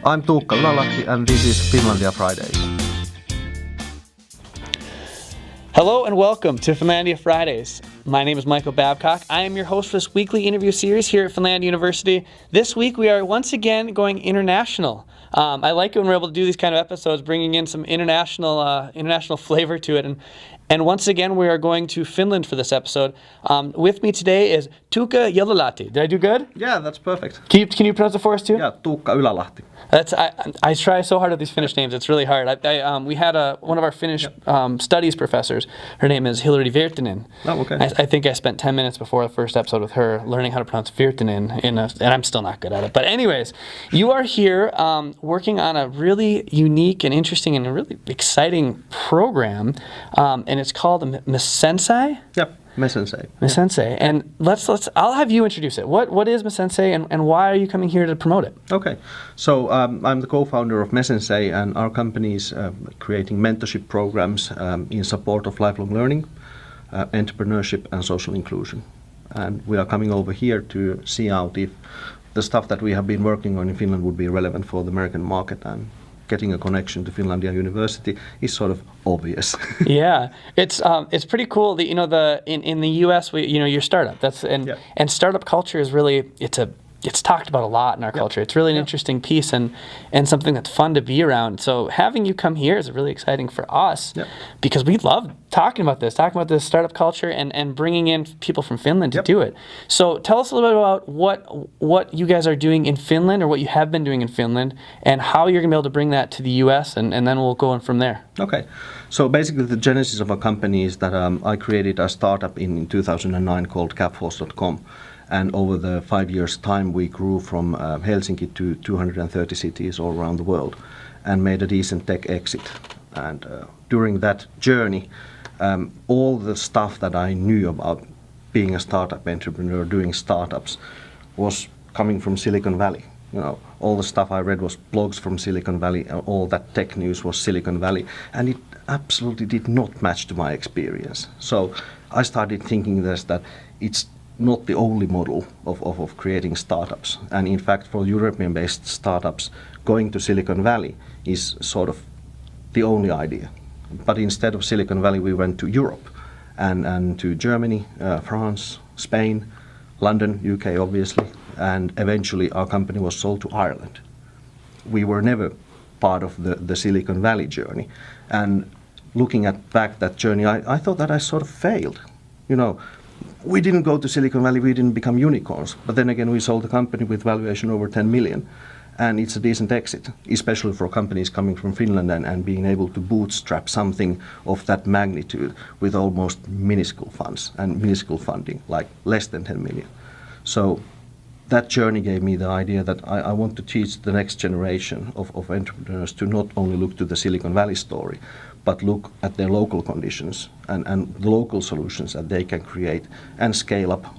I'm Tuukka Ylälahti and this is Finlandia Fridays. Hello and welcome to Finlandia Fridays. My name is Michael Babcock. I am your host for this weekly interview series here at Finlandia University. This week we are once again going international. I like it when we're able to do these kind of episodes, bringing in some international flavor to it. And once again, we are going to Finland for this episode. With me today is Tuukka Ylälahti. Did I do good? Yeah, that's perfect. Can you pronounce it for us too? Yeah, Tuukka Ylälahti. I try so hard at these Finnish names. It's really hard. We had one of our Finnish studies professors. Her name is Hilary Virtanen. Oh, okay. I think I spent 10 minutes before the first episode with her learning how to pronounce Virtanen, and I'm still not good at it. But anyways, you are here working on a really unique and interesting and really exciting program, and it's called Mesensei. Yep, Mesensei. Mesensei. And I'll have you introduce it. What is Mesensei, and why are you coming here to promote it? Okay, so I'm the co-founder of Mesensei, and our company is creating mentorship programs in support of lifelong learning, entrepreneurship and social inclusion. And we are coming over here to see out if the stuff that we have been working on in Finland would be relevant for the American market, and getting a connection to Finlandia University is sort of obvious. Yeah, it's pretty cool that in the US you're a startup. And startup culture is really it's talked about a lot in our culture. It's really an interesting piece and something that's fun to be around. So having you come here is really exciting for us because we love talking about this startup culture and bringing in people from Finland to do it. So tell us a little bit about what you guys are doing in Finland, or what you have been doing in Finland, and how you're going to be able to bring that to the US, and then we'll go on from there. Okay. So basically the genesis of our company is that I created a startup in 2009 called capforce.com. And over the 5 years' time, we grew from Helsinki to 230 cities all around the world and made a decent tech exit. And during that journey, all the stuff that I knew about being a startup entrepreneur, doing startups, was coming from Silicon Valley. All the stuff I read was blogs from Silicon Valley, and all that tech news was Silicon Valley. And it absolutely did not match to my experience. So I started thinking that it's not the only model of creating startups. And in fact, for European-based startups, going to Silicon Valley is sort of the only idea. But instead of Silicon Valley, we went to Europe and to Germany, France, Spain, London, UK obviously, and eventually our company was sold to Ireland. We were never part of the Silicon Valley journey. And looking back that journey, I thought that I sort of failed. We didn't go to Silicon Valley, we didn't become unicorns. But then again, we sold the company with valuation over 10 million. And it's a decent exit, especially for companies coming from Finland and being able to bootstrap something of that magnitude with almost minuscule funds and minuscule funding, like less than 10 million. So that journey gave me the idea that I want to teach the next generation of entrepreneurs to not only look to the Silicon Valley story, but look at their local conditions and the local solutions that they can create and scale up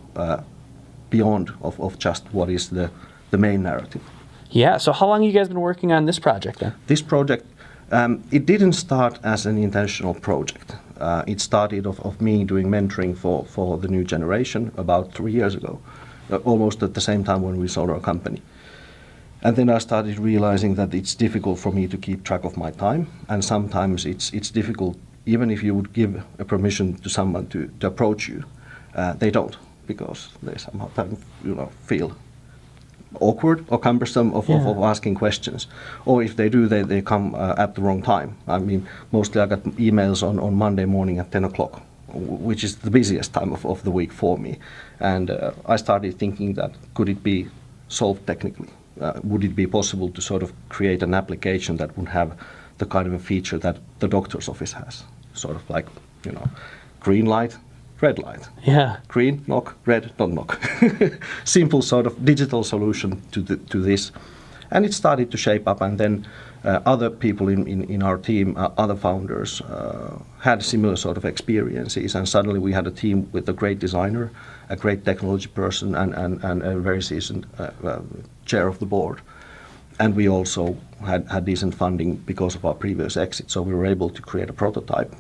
beyond of just what is the main narrative. Yeah, so how long have you guys been working on this project then? This project, it didn't start as an intentional project. It started of me doing mentoring for the new generation about 3 years ago, almost at the same time when we sold our company. And then I started realizing that it's difficult for me to keep track of my time, and sometimes it's difficult, even if you would give a permission to someone to approach you, they don't, because they somehow feel awkward or cumbersome of asking questions. Or if they do, they come at the wrong time. I mean, mostly I got emails on Monday morning at 10 o'clock, which is the busiest time of the week for me. And I started thinking that could it be solved technically? Would it be possible to sort of create an application that would have the kind of a feature that the doctor's office has? Sort of like, green light, red light. Yeah. Green, knock, red, don't knock. Simple sort of digital solution to this. And it started to shape up, and then other people in our team, other founders, had similar sort of experiences, and suddenly we had a team with a great designer, a great technology person, and a very seasoned chair of the board. And we also had decent funding because of our previous exit, so we were able to create a prototype,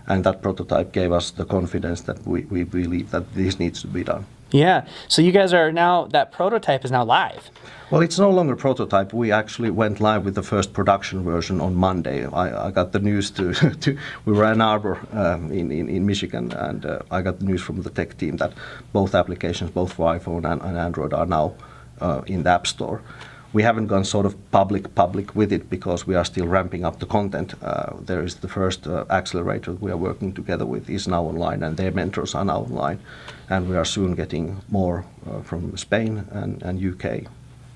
and that prototype gave us the confidence that we believe that this needs to be done. Yeah. So you guys are now, that prototype is now live. Well, it's no longer prototype. We actually went live with the first production version on Monday. I got the news we were in Ann Arbor in Michigan, and I got the news from the tech team that both applications, both for iPhone and Android, are now in the App Store. We haven't gone sort of public with it because we are still ramping up the content. There is the first accelerator we are working together with is now online, and their mentors are now online, and we are soon getting more from Spain and UK.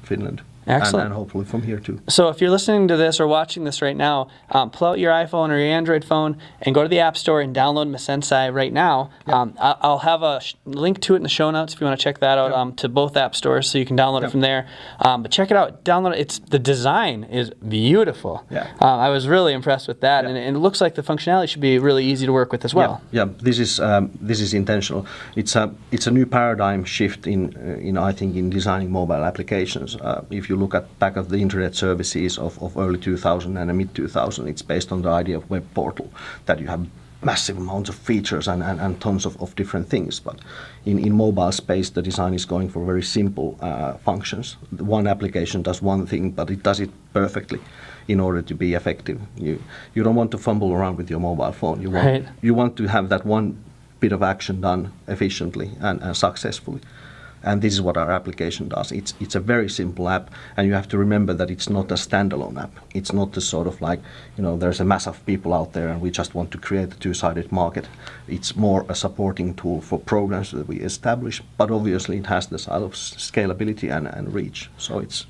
Finland. Excellent. And hopefully from here too. So if you're listening to this or watching this right now, pull out your iPhone or your Android phone and go to the App Store and download Mesensei right now. Yep. I'll have a link to it in the show notes if you want to check that out, yep. to both app stores, so you can download it from there. But check it out, download it. The design is beautiful. Yeah. I was really impressed with that, Yeah. and it looks like the functionality should be really easy to work with as well. Yeah. This is intentional. It's a new paradigm shift in I think in designing mobile applications. If you look back at the internet services of early 2000 and mid 2000, it's based on the idea of web portal, that you have massive amounts of features and tons of different things. But in mobile space, the design is going for very simple functions. One application does one thing, but it does it perfectly in order to be effective. You don't want to fumble around with your mobile phone. You want to have that one bit of action done efficiently and successfully. And this is what our application does. It's a very simple app, and you have to remember that it's not a standalone app. It's not the sort of like, there's a mass of people out there and we just want to create a two-sided market. It's more a supporting tool for programs that we establish, but obviously it has the side of scalability and reach. So it's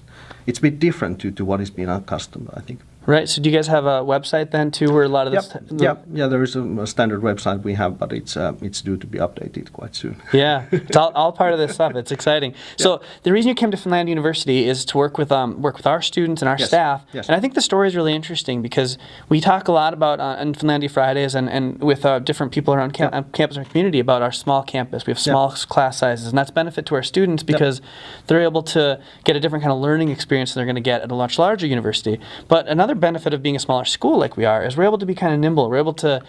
a bit different to what is being accustomed, I think. Right. So do you guys have a website then too, where a lot of this? Yeah. There is a standard website we have, but it's due to be updated quite soon. Yeah, it's all part of this stuff. It's exciting. So the reason you came to Finlandia University is to work with our students and our staff. Yes. And I think the story is really interesting because we talk a lot about on Finlandia Fridays and with different people around campus and community about our small campus. We have small class sizes, and that's benefit to our students because they're able to get a different kind of learning experience than they're going to get at a much larger university. But another benefit of being a smaller school like we are is we're able to be kind of nimble. We're able to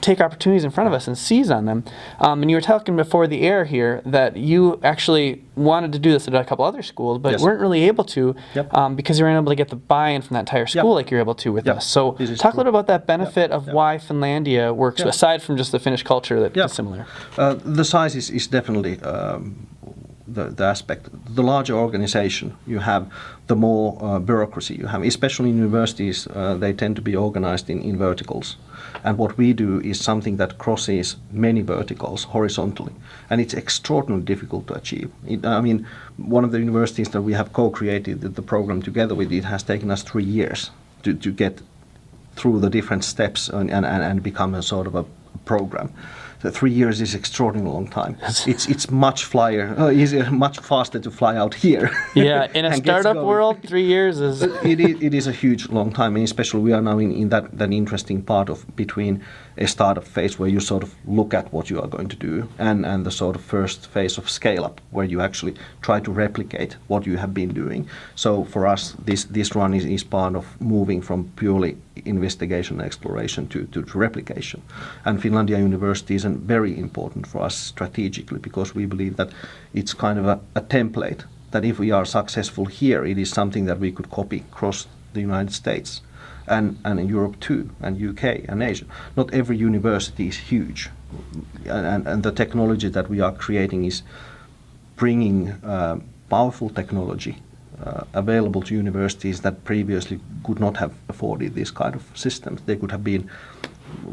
take opportunities in front of us and seize on them. And you were talking before the air here that you actually wanted to do this at a couple other schools, but weren't really able to because you weren't able to get the buy-in from that entire school like you're able to with us. So talk a little about that benefit of why Finlandia works, aside from just the Finnish culture that is similar. The size is definitely the aspect. The larger organization you have, the more bureaucracy you have. Especially in universities, they tend to be organized in verticals. And what we do is something that crosses many verticals horizontally. And it's extraordinarily difficult to achieve. One of the universities that we have co-created the program together with, it has taken us 3 years to get through the different steps and become a sort of a program. So 3 years is extraordinarily long time. It's much easier, much faster to fly out here. Yeah, in a startup world, 3 years is. It is a huge long time, and especially we are now in that interesting part of between a startup phase where you sort of look at what you are going to do and the sort of first phase of scale up where you actually try to replicate what you have been doing. So for us, this run is part of moving from purely investigation and exploration to replication. And Finlandia University is very important for us strategically because we believe that it's kind of a template that if we are successful here, it is something that we could copy across the United States and in Europe too, and UK and Asia. Not every university is huge, and the technology that we are creating is bringing powerful technology available to universities that previously could not have afforded this kind of systems. They could have been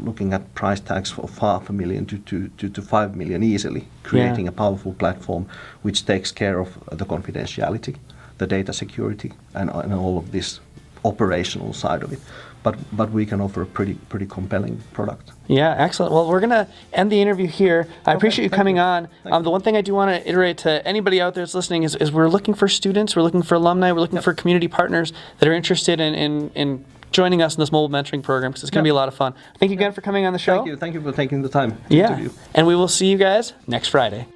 looking at price tags of $500,000 to $5 million easily, creating a powerful platform which takes care of the confidentiality, the data security, and all of this operational side of it. But we can offer a pretty compelling product. Yeah, excellent. Well, we're going to end the interview here. I appreciate you coming on. The one thing I do want to iterate to anybody out there that's listening is we're looking for students, we're looking for alumni, we're looking for community partners that are interested in joining us in this mobile mentoring program because it's going to be a lot of fun. Thank you again for coming on the show. Thank you for taking the time to Yeah, interview. and we will see you guys next Friday.